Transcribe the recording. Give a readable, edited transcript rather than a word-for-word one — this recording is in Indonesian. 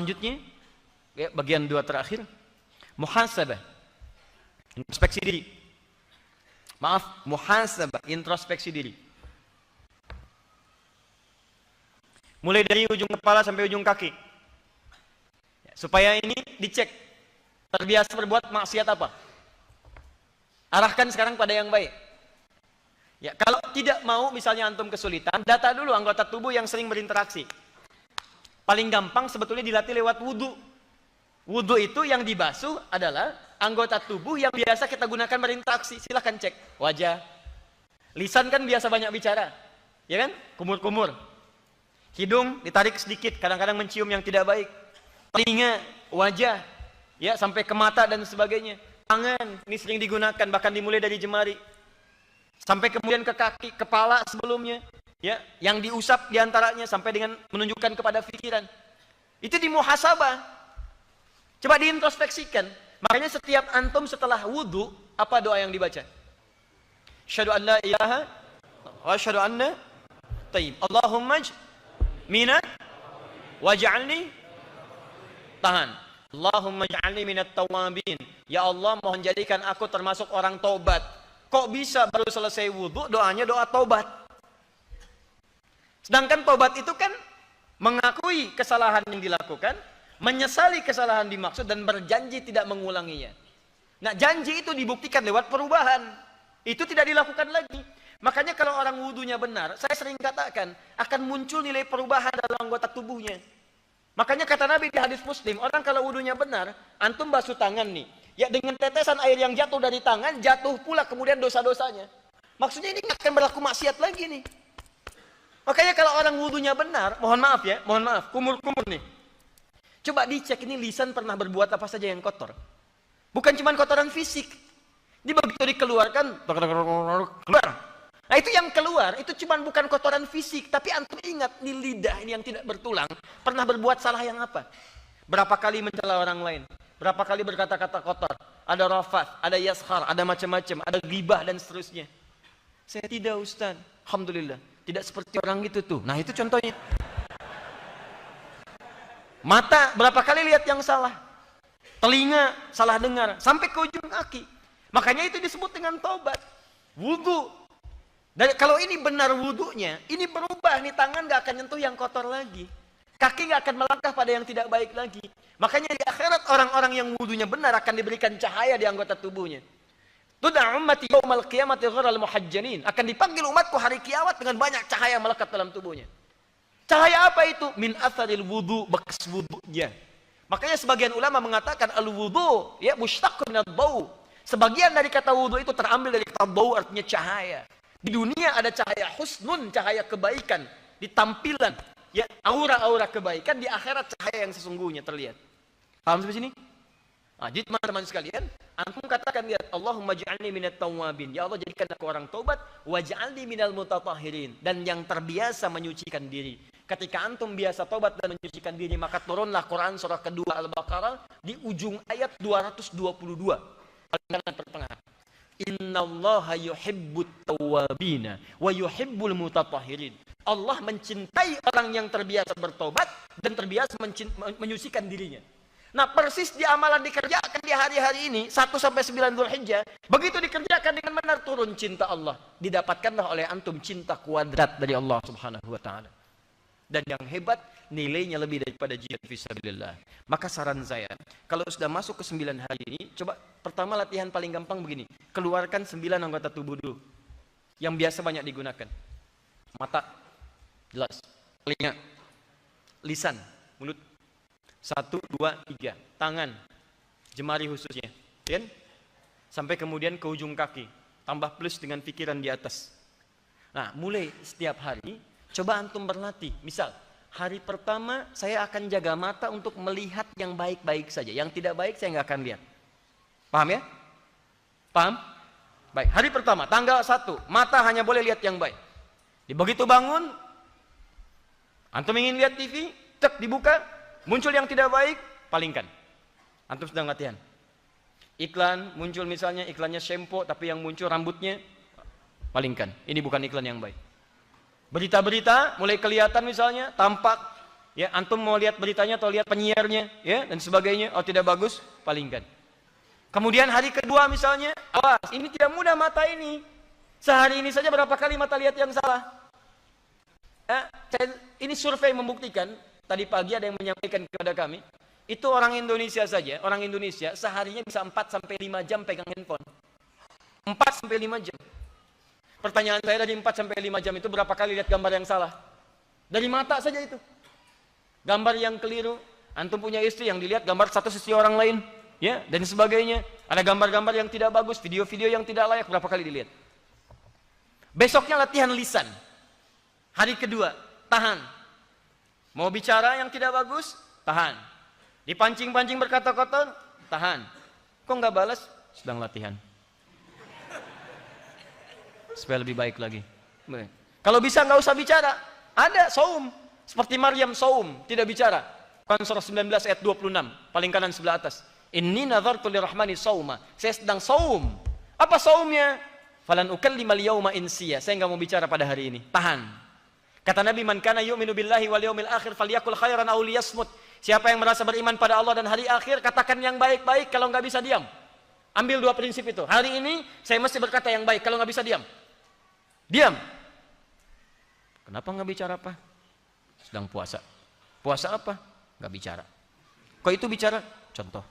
Selanjutnya, ya, bagian 2 terakhir, muhasabah, introspeksi diri. Maaf, muhasabah, introspeksi diri. Mulai dari ujung kepala sampai ujung kaki. Ya, supaya ini dicek. Terbiasa berbuat maksiat apa? Arahkan sekarang pada yang baik. Ya, kalau tidak mau misalnya antum kesulitan, data dulu anggota tubuh yang sering berinteraksi. Paling gampang sebetulnya dilatih lewat wudu. Wudu itu yang dibasuh adalah anggota tubuh yang biasa kita gunakan berinteraksi. Silahkan cek wajah. Lisan kan biasa banyak bicara, ya kan? Kumur-kumur. Hidung ditarik sedikit, kadang-kadang mencium yang tidak baik. Telinga, wajah, ya sampai ke mata dan sebagainya. Tangan ini sering digunakan, bahkan dimulai dari jemari sampai kemudian ke kaki, kepala sebelumnya, ya, yang diusap diantaranya sampai dengan menunjukkan kepada pikiran. Itu dimuhasabah. Coba diintrospeksikan. Makanya setiap antum setelah wudu, apa doa yang dibaca? Asyhadu an la ilaha wa asyhadu anna tayyib. Allahumma mina waj'alni tahan. Allahumma ja'alni minat tawabin. Ya Allah, mohon jadikan aku termasuk orang taubat. Kok bisa baru selesai wudhu doanya doa taubat? Sedangkan taubat itu kan mengakui kesalahan yang dilakukan, menyesali kesalahan dimaksud, dan berjanji tidak mengulanginya. Nah, janji itu dibuktikan lewat perubahan. Itu tidak dilakukan lagi. Makanya kalau orang wudhunya benar, saya sering katakan akan muncul nilai perubahan dalam anggota tubuhnya. Makanya kata Nabi di hadis Muslim, orang kalau wudhunya benar, antum basuh tangan nih, ya dengan tetesan air yang jatuh dari tangan, jatuh pula kemudian dosa-dosanya. Maksudnya ini akan berlaku maksiat lagi nih. Makanya kalau orang wudhunya benar, mohon maaf ya, mohon maaf, kumur-kumur nih. Coba dicek ini lisan pernah berbuat apa saja yang kotor. Bukan cuma kotoran fisik. Dia begitu dikeluarkan, keluar. Nah itu yang keluar, itu cuma bukan kotoran fisik, tapi antum ingat, nih lidah ini yang tidak bertulang, pernah berbuat salah yang apa? Berapa kali mencela orang lain? Berapa kali berkata-kata kotor? Ada rafath, ada yashar, ada macam-macam, ada ghibah dan seterusnya. Saya tidak, Ustaz. Alhamdulillah, tidak seperti orang itu tuh. Nah itu contohnya. Mata, berapa kali lihat yang salah? Telinga, salah dengar, sampai ke ujung kaki. Makanya itu disebut dengan taubat. Wudu. Dan kalau ini benar wudunya, ini berubah nih, tangan gak akan nyentuh yang kotor lagi, kaki gak akan melangkah pada yang tidak baik lagi. Makanya di akhirat orang-orang yang wudunya benar akan diberikan cahaya di anggota tubuhnya. Tud'a ummati yaumal qiyamati ghurral muhajjalin, akan dipanggil umatku hari kiamat dengan banyak cahaya melekat dalam tubuhnya. Cahaya apa itu? Min atharil wudu, bekas wudunya. Makanya sebagian ulama mengatakan al wudu ya mushtaqun minad bau. Sebagian dari kata wudu itu terambil dari kata bau, artinya cahaya. Di dunia ada cahaya husnun, cahaya kebaikan, di tampilan, ya aura-aura kebaikan. Di akhirat cahaya yang sesungguhnya terlihat. Paham sampai sini? Nah, jadi teman-teman sekalian, antum katakan lihat, Allahumma ja'alni minat tawabin. Ya Allah, jadikan aku orang taubat, waj'alni minal mutatahhirin, dan yang terbiasa menyucikan diri. Ketika antum biasa taubat dan menyucikan diri, maka turunlah Quran surah kedua Al-Baqarah di ujung ayat 222. Paling pertengahan. Innallaha yuhibbut tawwabina wa yuhibbul mutatahhirin. Allah mencintai orang yang terbiasa bertobat dan terbiasa menyucikan dirinya. Nah, persis di amalan dikerjakan di hari-hari ini 1 sampai 9 Dzulhijjah, begitu dikerjakan dengan benar turun cinta Allah. Didapatkanlah oleh antum cinta kuadrat dari Allah Subhanahu wa taala. Dan yang hebat, nilainya lebih daripada jihad fisabilillah. Maka saran saya, kalau sudah masuk ke 9 hari ini, coba pertama latihan paling gampang begini. Keluarkan 9 anggota tubuh dulu yang biasa banyak digunakan. Mata, jelas. Telinga, lisan, mulut. 1, 2, 3. Tangan, jemari khususnya, kan? Sampai kemudian ke ujung kaki. Tambah plus dengan pikiran di atas. Nah, mulai setiap hari, coba antum berlatih. Misal, hari pertama saya akan jaga mata untuk melihat yang baik-baik saja. Yang tidak baik saya nggak akan lihat. Paham ya? Paham? Baik, hari pertama, tanggal 1, mata hanya boleh lihat yang baik. Begitu bangun, antum ingin lihat TV, tek dibuka, muncul yang tidak baik, palingkan. Antum sedang latihan. Iklan muncul, misalnya iklannya shampoo tapi yang muncul rambutnya, palingkan. Ini bukan iklan yang baik. Berita-berita mulai kelihatan misalnya, tampak Ya, antum mau lihat beritanya atau lihat penyiarnya, ya, dan sebagainya. Oh, tidak bagus, palingkan. Kemudian hari kedua misalnya, awas, ini tidak mudah mata ini. Sehari ini saja berapa kali mata lihat yang salah? Ini survei membuktikan, tadi pagi ada yang menyampaikan kepada kami, itu orang Indonesia saja, orang Indonesia seharinya bisa 4-5 jam pegang handphone. 4-5 jam. Pertanyaan saya, dari 4-5 jam itu berapa kali lihat gambar yang salah? Dari mata saja itu. Gambar yang keliru, antum punya istri yang dilihat gambar satu sisi orang lain, ya, dan sebagainya. Ada gambar-gambar yang tidak bagus, video-video yang tidak layak, berapa kali dilihat? Besoknya latihan lisan. Hari kedua, tahan. Mau bicara yang tidak bagus, tahan. Dipancing-pancing berkata kotor, tahan. Kok nggak balas? Sedang latihan. Supaya lebih baik lagi. Kalau bisa nggak usah bicara. Ada saum. Seperti Maryam saum, tidak bicara. Quran surah 19 ayat 26, paling kanan sebelah atas. Inni nazartu lirrahmani sauma. Saya sedang saum. Apa saumnya? Falan ukallima al-yauma insiya. Saya nggak mau bicara pada hari ini. Tahan. Kata Nabi, man kana yu'minu billahi wal yaumil akhir falyakul khairan aw liyasmut. Siapa yang merasa beriman pada Allah dan hari akhir, katakan yang baik-baik, kalau nggak bisa diam. Ambil dua prinsip itu. Hari ini saya mesti berkata yang baik, kalau nggak bisa diam. Diam. Kenapa nggak bicara apa? Sedang puasa. Puasa apa? Nggak bicara. Kok itu bicara? Contoh.